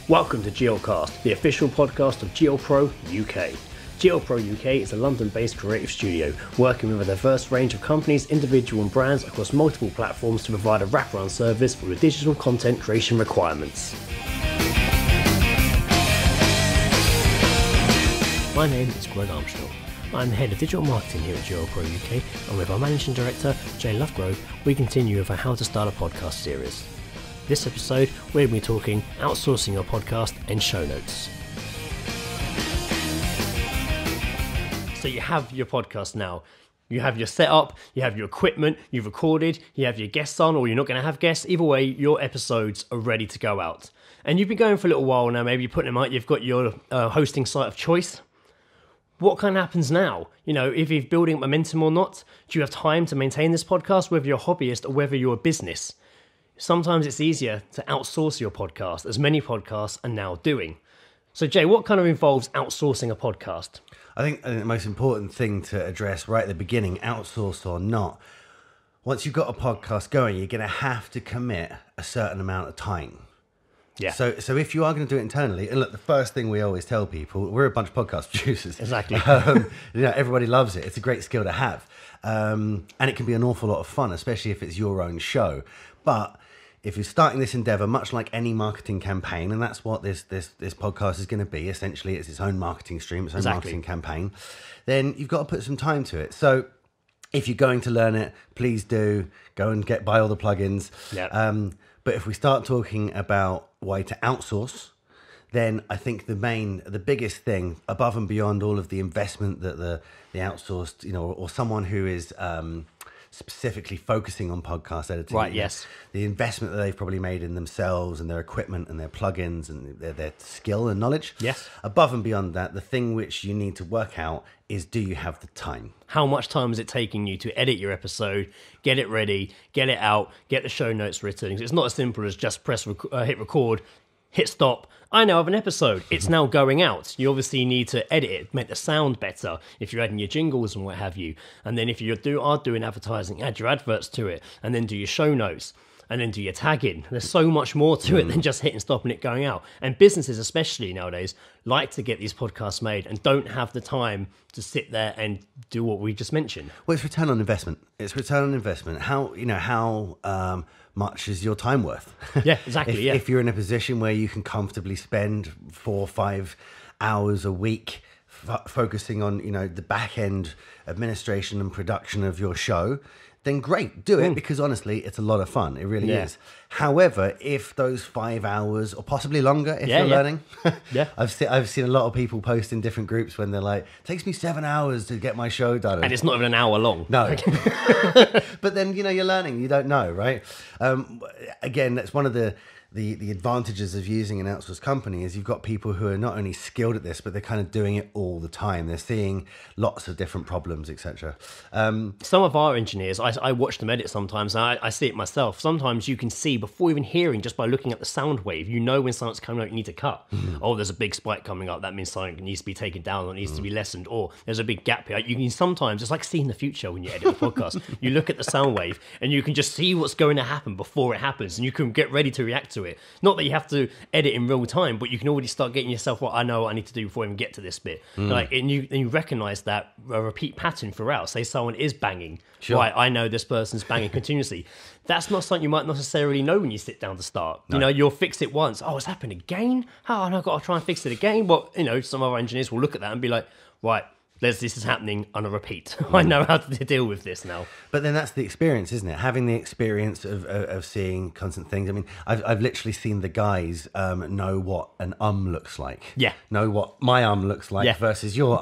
Welcome to GLCast, the official podcast of GLProUK. GLProUK is a London-based creative studio working with a diverse range of companies, individual and brands across multiple platforms to provide a wraparound service for your digital content creation requirements. My name is Greg Armstrong. I'm the head of digital marketing here at GLProUK, and with our managing director, Ludgrove, we continue with our How to Start a Podcast series. This episode, we're going to be talking outsourcing your podcast and show notes. So you have your podcast now. You have your setup, you have your equipment, you've recorded, you have your guests on, or you're not going to have guests. Either way, your episodes are ready to go out. And you've been going for a little while now, maybe you're putting them out, you've got your hosting site of choice. What kind of happens now? You know, if you're building momentum or not, do you have time to maintain this podcast, whether you're a hobbyist or whether you're a business? Sometimes it's easier to outsource your podcast, as many podcasts are now doing. So Jay, what kind of involves outsourcing a podcast? I think the most important thing to address right at the beginning, outsourced or not, once you've got a podcast going, you're going to have to commit a certain amount of time. Yeah. So if you are going to do it internally, and look, the first thing we always tell people, we're a bunch of podcast producers. Exactly. Everybody loves it. It's a great skill to have. And it can be an awful lot of fun, especially if it's your own show. But if you're starting this endeavor, much like any marketing campaign, and that's what this podcast is going to be, essentially it's its own marketing stream, its own marketing campaign, then you've got to put some time to it. So if you're going to learn it, please do go and buy all the plugins. Yeah. But if we start talking about why to outsource, then I think the biggest thing above and beyond all of the investment that the outsourced, or someone who is specifically focusing on podcast editing. Right, yes. The investment that they've probably made in themselves and their equipment and their plugins and their skill and knowledge. Yes. Above and beyond that, the thing which you need to work out is, do you have the time? How much time is it taking you to edit your episode, get it ready, get it out, get the show notes written? It's not as simple as just hit record, hit stop. I now have an episode. It's now going out. You obviously need to edit it, make the sound better if you're adding your jingles and what have you. And then if you are doing advertising, add your adverts to it, and then do your show notes, and then do your tagging. There's so much more to it than just hitting stop and it going out. And businesses, especially nowadays, like to get these podcasts made and don't have the time to sit there and do what we just mentioned. Well, it's return on investment. How much is your time worth? Yeah, exactly. If you're in a position where you can comfortably spend 4 or 5 hours a week focusing on, the back end administration and production of your show, then great, do it, because honestly, it's a lot of fun. It really is. However, if those 5 hours or possibly longer, if you're learning, I've seen a lot of people post in different groups when they're like, it takes me 7 hours to get my show done. And it's not even an hour long. No. But then, you're learning, you don't know, right? Again, that's one of the advantages of using an outsourced company is you've got people who are not only skilled at this, but they're kind of doing it all the time. They're seeing lots of different problems, etc. Some of our engineers, I watch them edit sometimes, and I see it myself. Sometimes you can see before even hearing, just by looking at the sound wave, when something's coming out, you need to cut. Oh, there's a big spike coming up. That means something needs to be taken down or needs to be lessened. Or there's a big gap here. You can sometimes, it's like seeing the future when you edit a podcast. You look at the sound wave and you can just see what's going to happen before it happens, and you can get ready to react to it. Not that you have to edit in real time, but you can already start getting yourself what I know what I need to do before I even get to this bit. And you recognize that a repeat pattern throughout. Say someone is banging. Sure. Right, I know this person's banging continuously. That's not something you might not necessarily know when you sit down to start. No. You'll fix it once. Oh, it's happened again? Oh, and I've got to try and fix it again. Well, some of our engineers will look at that and be like, right, this is happening on a repeat. I know how to deal with this now. But then that's the experience, isn't it? Having the experience of seeing constant things. I mean, I've literally seen the guys know what an looks like. Yeah. Know what my looks like versus your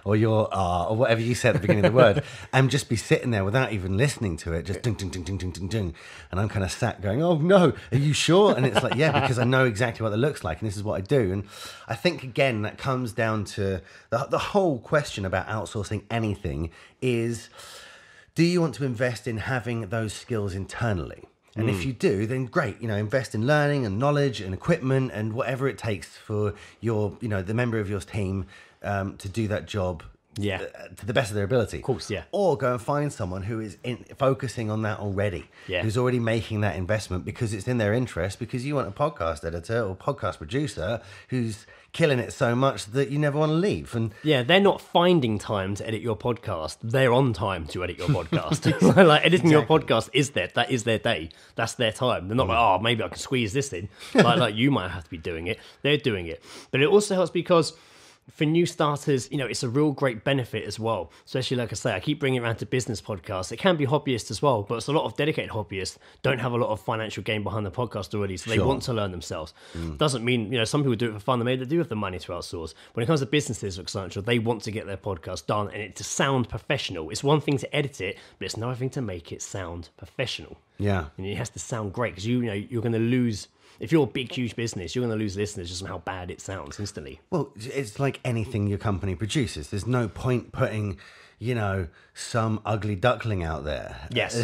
or your or whatever you said at the beginning of the word. And just be sitting there without even listening to it, just ding, ding, ding, ding, ding, ding, ding. And I'm kind of sat going, oh no, are you sure? And it's like, yeah, because I know exactly what it looks like and this is what I do. And I think, again, that comes down to the whole question about outsourcing anything is, do you want to invest in having those skills internally? And if you do, then great, invest in learning and knowledge and equipment and whatever it takes for your, the member of your team to do that job to the best of their ability. Of course, yeah. Or go and find someone who is focusing on that already, who's already making that investment because it's in their interest, because you want a podcast editor or podcast producer who's killing it so much that you never want to leave. And they're not finding time to edit your podcast. They're on time to edit your podcast. Like editing your podcast that is their day. That's their time. They're not like, oh, maybe I can squeeze this in. like you might have to be doing it. They're doing it. But it also helps because for new starters, it's a real great benefit as well. Especially, like I say, I keep bringing it around to business podcasts. It can be hobbyists as well, but it's a lot of dedicated hobbyists don't have a lot of financial gain behind the podcast already, so they want to learn themselves. Doesn't mean, some people do it for fun. They do have the money to outsource. When it comes to businesses, for example, they want to get their podcast done and it to sound professional. It's one thing to edit it, but it's another thing to make it sound professional. Yeah. And it has to sound great because you're going to lose. If you're a big, huge business, you're going to lose listeners just from how bad it sounds instantly. Well, it's like anything your company produces. There's no point putting, some ugly duckling out there. Yes.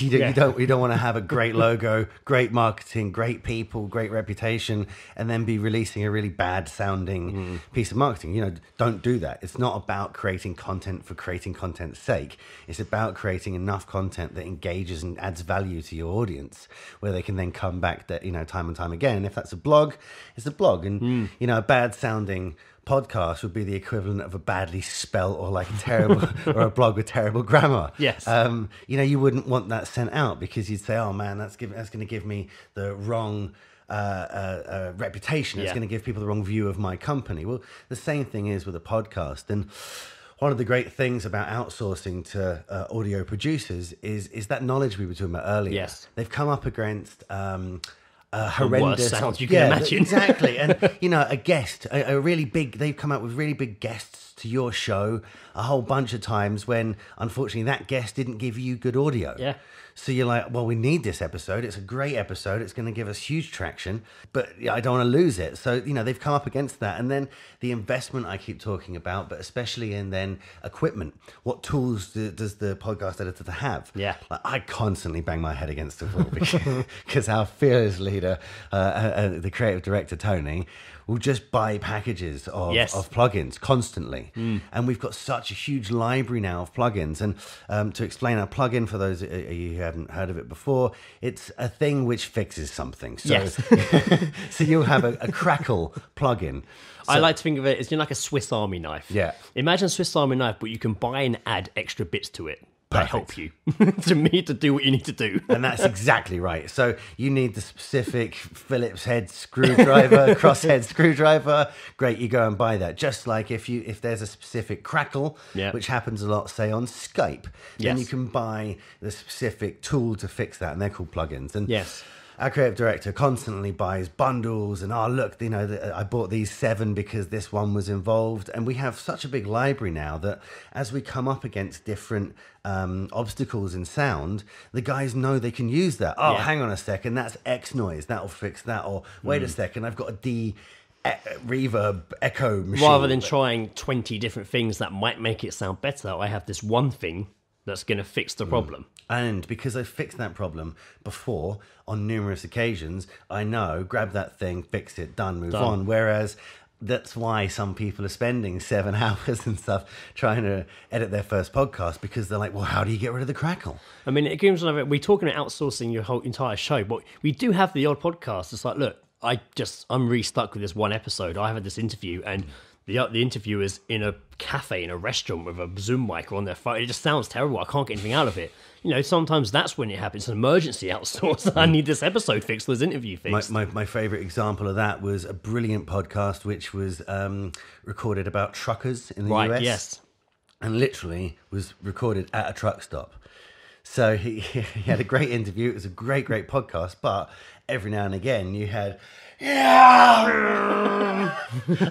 You don't want to have a great logo, great marketing, great people, great reputation, and then be releasing a really bad sounding piece of marketing. Don't do that. It's not about creating content for creating content's sake. It's about creating enough content that engages and adds value to your audience, where they can then come back time and time again. And if that's a blog, it's a blog. And, a bad sounding podcast would be the equivalent of a badly spelt or like a terrible or a blog with terrible grammar. Yes. You wouldn't want that sent out because you'd say, oh man, that's going to give me the wrong reputation. It's going to give people the wrong view of my company. Well, the same thing is with a podcast. And one of the great things about outsourcing to audio producers is that knowledge we were talking about earlier. Yes. They've come up against horrendous sounds you can imagine. Exactly. And a guest, a really big, they've come out with really big guests to your show a whole bunch of times when unfortunately that guest didn't give you good audio. So you're like, well, we need this episode. It's a great episode. It's going to give us huge traction, but I don't want to lose it. So, they've come up against that. And then the investment I keep talking about, but especially in then equipment. What tools does the podcast editor have? Yeah. Like, I constantly bang my head against the wall because our fearless leader, the creative director, Tony, will just buy packages of plugins constantly. And we've got such a huge library now of plugins. And to explain, a plugin, for those of you who haven't heard of it before, it's a thing which fixes something. So, so you'll have a Crackle plugin. So, I like to think of it as like a Swiss Army knife. Yeah. Imagine a Swiss Army knife, but you can buy and add extra bits to it. That help you to do what you need to do. And that's exactly right. So you need the specific Phillips head screwdriver, crosshead screwdriver. Great, you go and buy that. Just like if there's a specific crackle, which happens a lot, say on Skype, then you can buy the specific tool to fix that, and they're called plugins. And our creative director constantly buys bundles and, look, I bought these 7 because this one was involved. And we have such a big library now that as we come up against different obstacles in sound, the guys know they can use that. Hang on a second, that's X noise, that'll fix that. Or wait a second, I've got a D reverb echo machine. Rather than trying 20 different things that might make it sound better, I have this one thing that's going to fix the problem. And because I fixed that problem before on numerous occasions, I know, grab that thing, fix it, move on. Whereas that's why some people are spending 7 hours and stuff trying to edit their first podcast, because they're like, well, how do you get rid of the crackle? I mean, it gives we're talking about outsourcing your whole entire show, but we do have the odd podcast. It's like, look, I'm really stuck with this one episode. I had this interview and the interviewer's in a cafe, in a restaurant with a Zoom mic on their phone. It just sounds terrible. I can't get anything out of it. Sometimes that's when it happens. It's an emergency outsource. I need this episode fixed, this interview fixed. My favourite example of that was a brilliant podcast which was recorded about truckers in the US. Yes. And literally was recorded at a truck stop. So he had a great interview. It was a great podcast. But every now and again you had...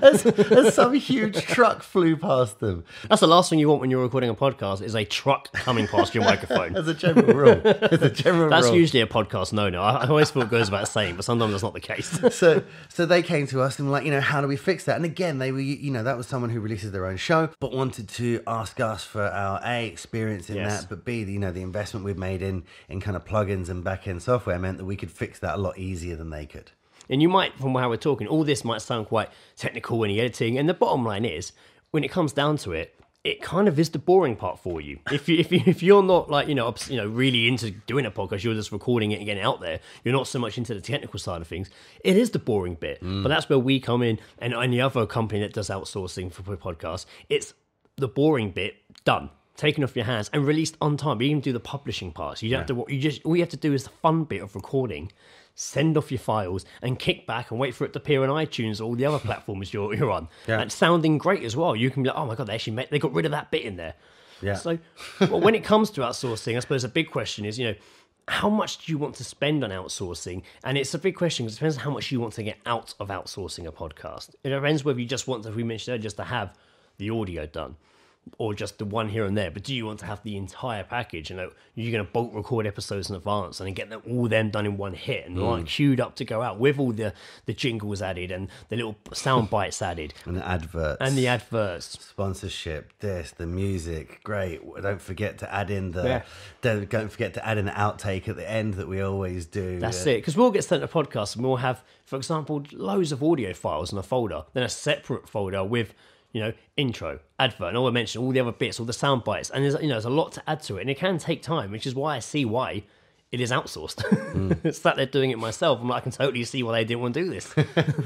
as some huge truck flew past them. That's the last thing you want when you're recording a podcast, is a truck coming past your microphone. As a general rule. That's usually a podcast no. I always thought it goes without saying, but sometimes that's not the case. So they came to us and were like, how do we fix that? And again, they were, that was someone who releases their own show, but wanted to ask us for our experience in that, but B, the investment we've made in kind of plugins and back-end software meant that we could fix that a lot easier than they could. And you might, from how we're talking, all this might sound quite technical when you're editing. And the bottom line is, when it comes down to it, it kind of is the boring part for you. If you're not like, really into doing a podcast, you're just recording it and getting it out there. You're not so much into the technical side of things. It is the boring bit, but that's where we come in. And any other company that does outsourcing for podcasts, it's the boring bit done, taken off your hands and released on time. You even do the publishing parts. You don't have to. All you have to do is the fun bit of recording. Send off your files and kick back and wait for it to appear on iTunes or all the other platforms you're on. Yeah. And sounding great as well. You can be like, oh my God, they got rid of that bit in there. Yeah. So well, when it comes to outsourcing, I suppose a big question is, how much do you want to spend on outsourcing? And it's a big question because it depends on how much you want to get out of outsourcing a podcast. It depends whether you just want to, as we mentioned earlier, just to have the audio done, or just the one here and there. But do you want to have the entire package? You're going to bulk record episodes in advance and then get all them done in one hit and like queued up to go out with all the jingles added and the little sound bites added and the adverts, sponsorship, the music. Great. Don't forget to add in don't forget to add in the outtake at the end that we always do. That's it. Because we'll get sent a podcast and we'll have, for example, loads of audio files in a folder, then a separate folder with intro, advert, and all I mentioned, all the other bits, all the sound bites, and there's a lot to add to it, and it can take time, which is why I see why it is outsourced. It's that they're doing it myself. I can totally see why they didn't want to do this.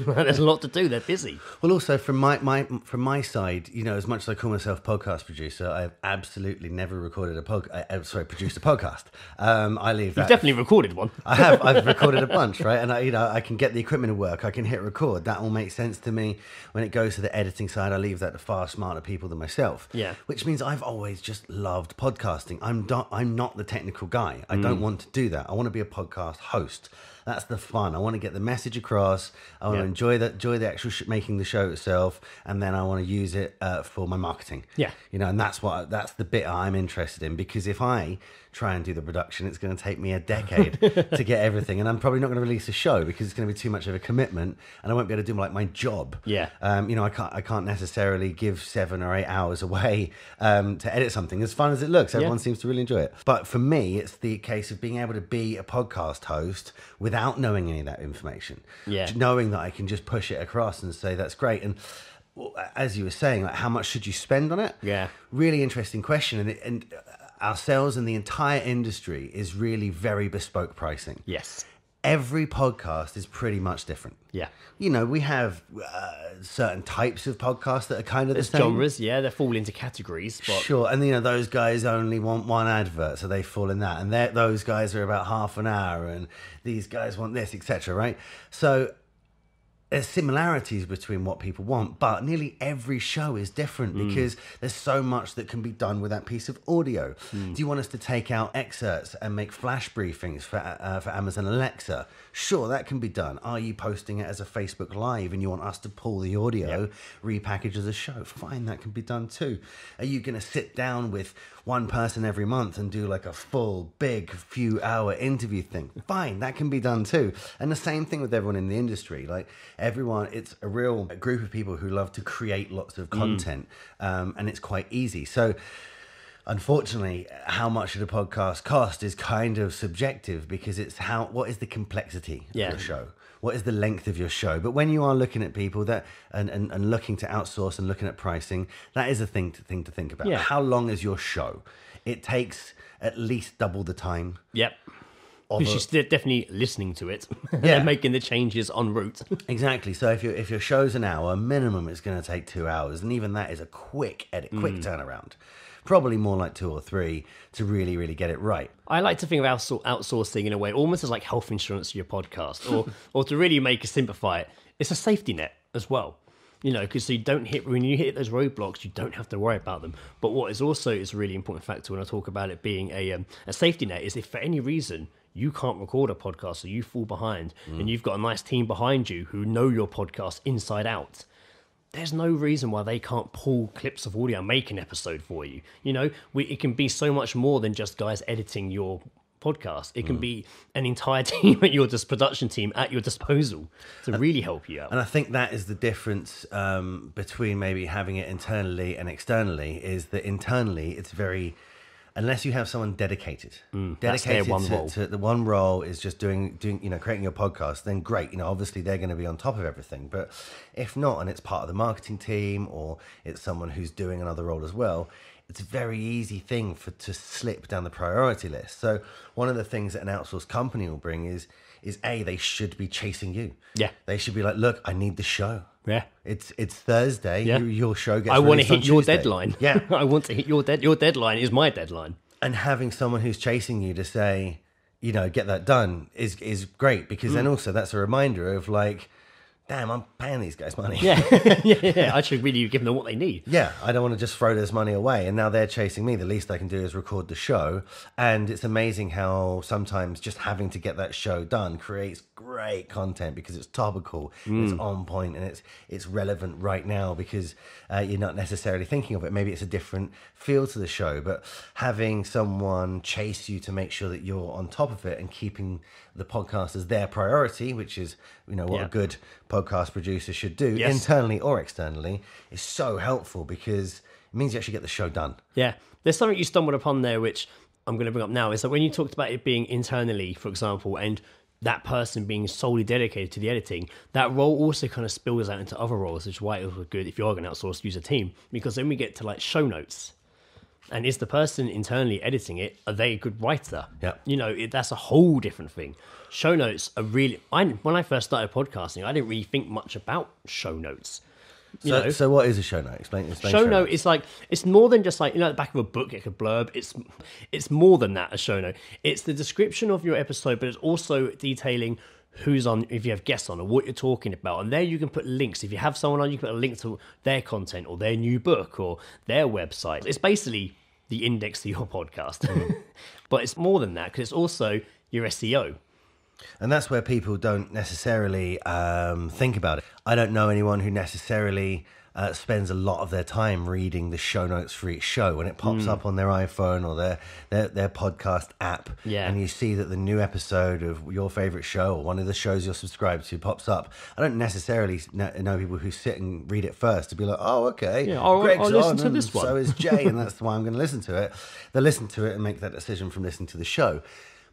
There's a lot to do. They're busy. Well, also from my side, as much as I call myself podcast producer, I've absolutely never recorded produced a podcast. I leave that. You've definitely recorded one. I have. I've recorded a bunch, right? And I can get the equipment to work. I can hit record. That all makes sense to me. When it goes to the editing side, I leave that to far smarter people than myself. Yeah. Which means I've always just loved podcasting. I'm not the technical guy. I don't want to do that. I want to be a podcast host. That's the fun. I want to get the message across. I want to enjoy the actual making the show itself, and then I want to use it for my marketing. Yeah, and that's the bit I'm interested in, because if I try and do the production, it's going to take me a decade to get everything, and I'm probably not going to release a show because it's going to be too much of a commitment, and I won't be able to do my job. Yeah. I can't necessarily give 7 or 8 hours away to edit something. As fun as it looks, everyone seems to really enjoy it. But for me, it's the case of being able to be a podcast host without knowing any of that information. Yeah. Knowing that I can just push it across and say that's great. And as you were saying, how much should you spend on it? Yeah. Really interesting question. And ourselves and the entire industry is really very bespoke pricing. Yes. Every podcast is pretty much different. Yeah. We have certain types of podcasts that are kind of the same. Genres, they fall into categories. But... Sure, and those guys only want one advert, so they fall in that. And those guys are about half an hour, and these guys want this, etc., right? So there's similarities between what people want, but nearly every show is different because there's so much that can be done with that piece of audio. Do you want us to take out excerpts and make flash briefings for Amazon Alexa? Sure, that can be done. Are you posting it as a Facebook Live and you want us to pull the audio, repackage as a show? Fine, that can be done too. Are you going to sit down with one person every month and do like a full, big, few-hour interview thing? Fine, that can be done too. And the same thing with everyone in the industry. Like everyone, it's a real group of people who love to create lots of content, and it's quite easy. So unfortunately, how much should a podcast cost is kind of subjective, because it's what is the complexity of your show? What is the length of your show? But when you are looking at people that and looking to outsource and looking at pricing, that is a thing to think about. Yeah. How long is your show? It takes at least double the time. Yep. Because you're definitely listening to it and making the changes en route. Exactly. So if your show's an hour, minimum it's going to take 2 hours. And even that is a quick edit, quick turnaround. Probably more like 2 or 3 to really, really get it right. I like to think of outsourcing in a way almost as like health insurance for your podcast, or to really make it simplify it, it's a safety net as well. Because when you hit those roadblocks, you don't have to worry about them. But what is also a really important factor when I talk about it being a safety net is if for any reason you can't record a podcast or you fall behind and you've got a nice team behind you who know your podcast inside out, there's no reason why they can't pull clips of audio and make an episode for you. It can be so much more than just guys editing your podcast. It can be an entire team at your production team at your disposal to really help you out. And I think that is the difference between maybe having it internally and externally, is that internally it's very unless you have someone dedicated that's their one role. to the one role is just doing creating your podcast, then great. Obviously they're going to be on top of everything. But if not, and it's part of the marketing team, or it's someone who's doing another role as well, it's a very easy thing to slip down the priority list. So one of the things that an outsourced company will bring is they should be chasing you. Yeah. They should be like, look, I need the show. Yeah. It's Thursday. Yeah. Your show gets I want to hit your Tuesday. deadline. Yeah. I want to hit your deadline is my deadline. And having someone who's chasing you to say, get that done is great, because then also that's a reminder of like, damn, I'm paying these guys money. Yeah. I should really give them what they need. Yeah, I don't want to just throw this money away. And now they're chasing me. The least I can do is record the show. And it's amazing how sometimes just having to get that show done creates great content, because it's topical, it's on point, and it's relevant right now, because you're not necessarily thinking of it. Maybe it's a different feel to the show, but having someone chase you to make sure that you're on top of it and keeping the podcast as their priority, which is what a good podcast producer should do, internally or externally, is so helpful, because it means you actually get the show done. Yeah. There's something you stumbled upon there, which I'm going to bring up now, is that when you talked about it being internally, for example, and that person being solely dedicated to the editing, that role also kind of spills out into other roles, which is why it was good if you are going to outsource, use a team, because then we get to like show notes. And is the person internally editing it, are they a good writer? Yeah. That's a whole different thing. Show notes are really... when I first started podcasting, I didn't really think much about show notes. So what is a show note? Explain show note is like, it's more than just like, at the back of a book, like a blurb. It's more than that, a show note. It's the description of your episode, but it's also detailing who's on, if you have guests on, or what you're talking about. And there you can put links. If you have someone on, you can put a link to their content or their new book or their website. It's basically the index to your podcast. But it's more than that, because it's also your SEO. And that's where people don't necessarily think about it. I don't know anyone who necessarily spends a lot of their time reading the show notes for each show. When it pops up on their iPhone or their podcast app, and you see that the new episode of your favorite show or one of the shows you're subscribed to pops up, I don't necessarily know people who sit and read it first to be like, oh, okay, I'll listen to this one. So is Jay, and that's why I'm going to listen to it. They listen to it and make that decision from listening to the show.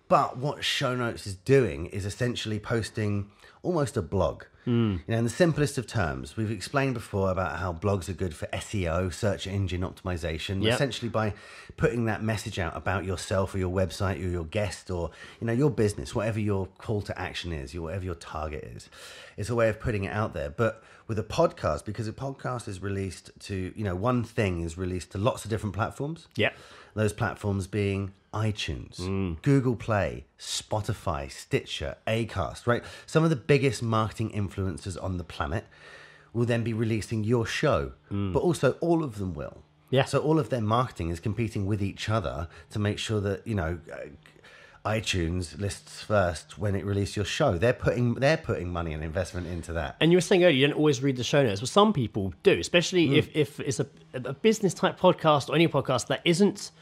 But what show notes is doing is essentially posting almost a blog. In the simplest of terms, we've explained before about how blogs are good for SEO, search engine optimization, essentially by putting that message out about yourself or your website or your guest or, your business, whatever your call to action is, whatever your target is. It's a way of putting it out there. But with a podcast, because a podcast is released to, one thing is released to lots of different platforms. Yeah. Those platforms being iTunes, Google Play, Spotify, Stitcher, Acast, right? Some of the biggest marketing influencers on the planet will then be releasing your show, but also all of them will. Yeah. So all of their marketing is competing with each other to make sure that, iTunes lists first when it releases your show. They're putting money and investment into that. And you were saying earlier, you don't always read the show notes. Well, some people do, especially if it's a business type podcast or any podcast that isn't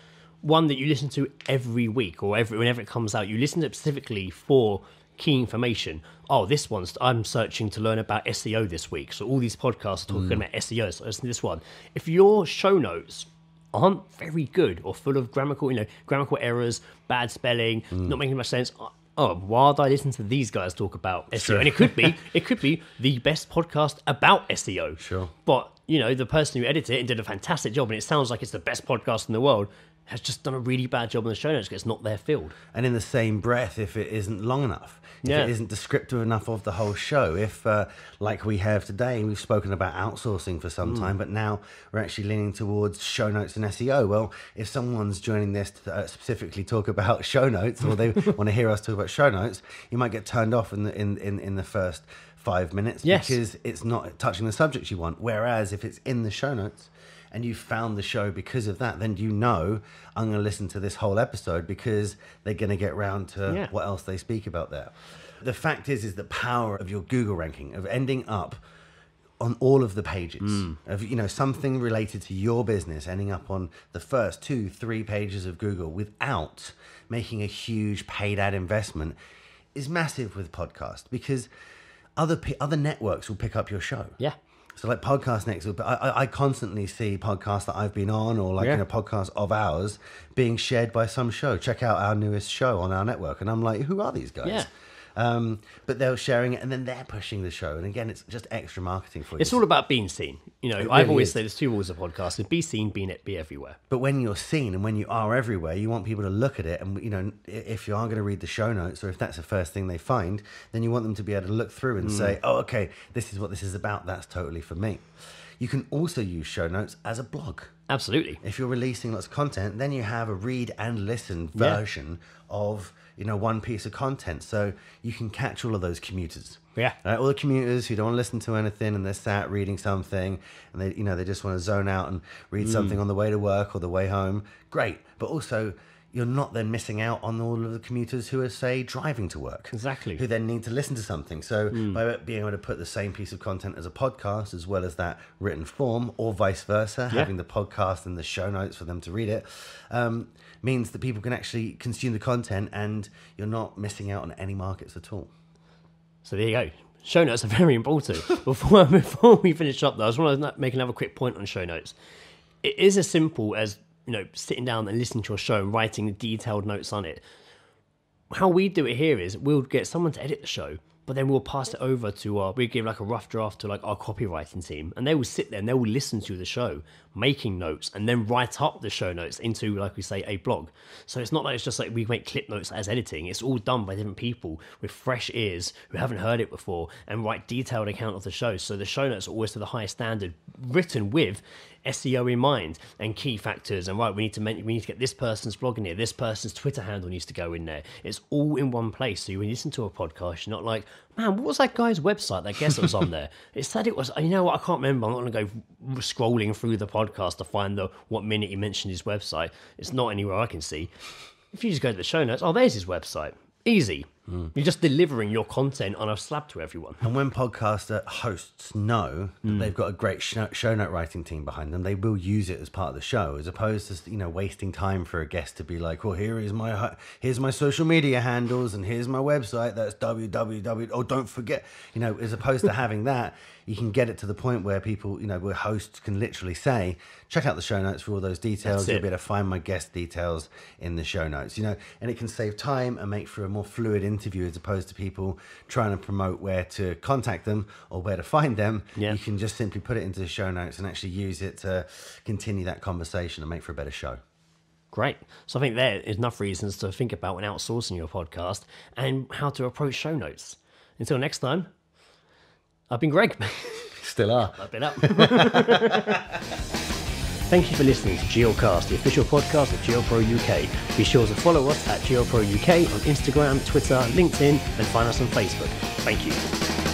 one that you listen to every week or whenever it comes out. You listen to it specifically for key information. Oh, this one's, I'm searching to learn about SEO this week. So all these podcasts are talking about SEO. So listen to this one. If your show notes aren't very good or full of grammatical errors, bad spelling, not making much sense, why do I listen to these guys talk about SEO? Sure. And it could be the best podcast about SEO. Sure. But, the person who edited it and did a fantastic job, and it sounds like it's the best podcast in the world, has just done a really bad job on the show notes because it's not their field. And in the same breath, if it isn't long enough, if it isn't descriptive enough of the whole show, if, like we have today, we've spoken about outsourcing for some time, but now we're actually leaning towards show notes and SEO. Well, if someone's joining this to specifically talk about show notes, or they want to hear us talk about show notes, you might get turned off in the first 5 minutes because it's not touching the subject you want. Whereas if it's in the show notes, and you found the show because of that, then I'm going to listen to this whole episode because they're going to get round to what else they speak about there. The fact is the power of your Google ranking, of ending up on all of the pages, of something related to your business ending up on the first 2-3 pages of Google without making a huge paid ad investment is massive with podcast, because other networks will pick up your show. Yeah. So like podcast next week, but I constantly see podcasts that I've been on or like podcasts of ours being shared by some show. Check out our newest show on our network. And I'm like, who are these guys? Yeah. But they're sharing it and then they're pushing the show. And again, it's just extra marketing for you. It's all about being seen. You know, I've always said there's two rules of podcasting: be seen, be everywhere. But when you're seen and when you are everywhere, you want people to look at it. And, you know, if you are going to read the show notes or if that's the first thing they find, then you want them to be able to look through and say, oh, okay, this is what this is about. That's totally for me. You can also use show notes as a blog. Absolutely. If you're releasing lots of content, then you have a read and listen version of, you know, one piece of content. So you can catch all of those commuters. Yeah. Right? All the commuters who don't want to listen to anything and they're sat reading something and they, you know, they just want to zone out and read something on the way to work or the way home. Great. But also, you're not then missing out on all of the commuters who are, say, driving to work. Exactly. Who then need to listen to something. So by being able to put the same piece of content as a podcast as well as that written form or vice versa, having the podcast and the show notes for them to read it, means that people can actually consume the content and you're not missing out on any markets at all. So there you go. Show notes are very important. Before we finish up, though, I just want to make another quick point on show notes. It is as simple as, you know, sitting down and listening to a show and writing detailed notes on it. How we do it here is we'll get someone to edit the show, but then we'll pass it over to we give like a rough draft to like our copywriting team, and they will sit there and they will listen to the show, making notes, and then write up the show notes into, like we say, a blog. So it's not like it's just like we make clip notes as editing. It's all done by different people with fresh ears who haven't heard it before and write detailed account of the show. So the show notes are always to the highest standard, written with SEO in mind and key factors. And right, we need to get this person's blog in here, this person's Twitter handle needs to go in there. It's all in one place. So when you listen to a podcast, you're not like, man, what was that guy's website? I guess it was on there. It said it was, you know what, I can't remember. I'm not going to go scrolling through the podcast to find what minute he mentioned his website. It's not anywhere I can see. If you just go to the show notes, oh, there's his website. Easy. You're just delivering your content on a slab to everyone. And when podcaster hosts know that they've got a great show note writing team behind them, they will use it as part of the show, as opposed to, you know, wasting time for a guest to be like, well, here's my social media handles and here's my website. That's www. Oh, don't forget, you know, as opposed to having that, you can get it to the point where people, you know, where hosts can literally say, check out the show notes for all those details. You'll be able to find my guest details in the show notes, you know, and it can save time and make for a more fluid interview as opposed to people trying to promote where to contact them or where to find them. Yeah. You can just simply put it into the show notes and actually use it to continue that conversation and make for a better show. Great. So I think there is enough reasons to think about when outsourcing your podcast and how to approach show notes. Until next time, I've been Greg. Still are. I've been up. Thank you for listening to GLCast, the official podcast of GLProUK. Be sure to follow us at GLProUK on Instagram, Twitter, LinkedIn, and find us on Facebook. Thank you.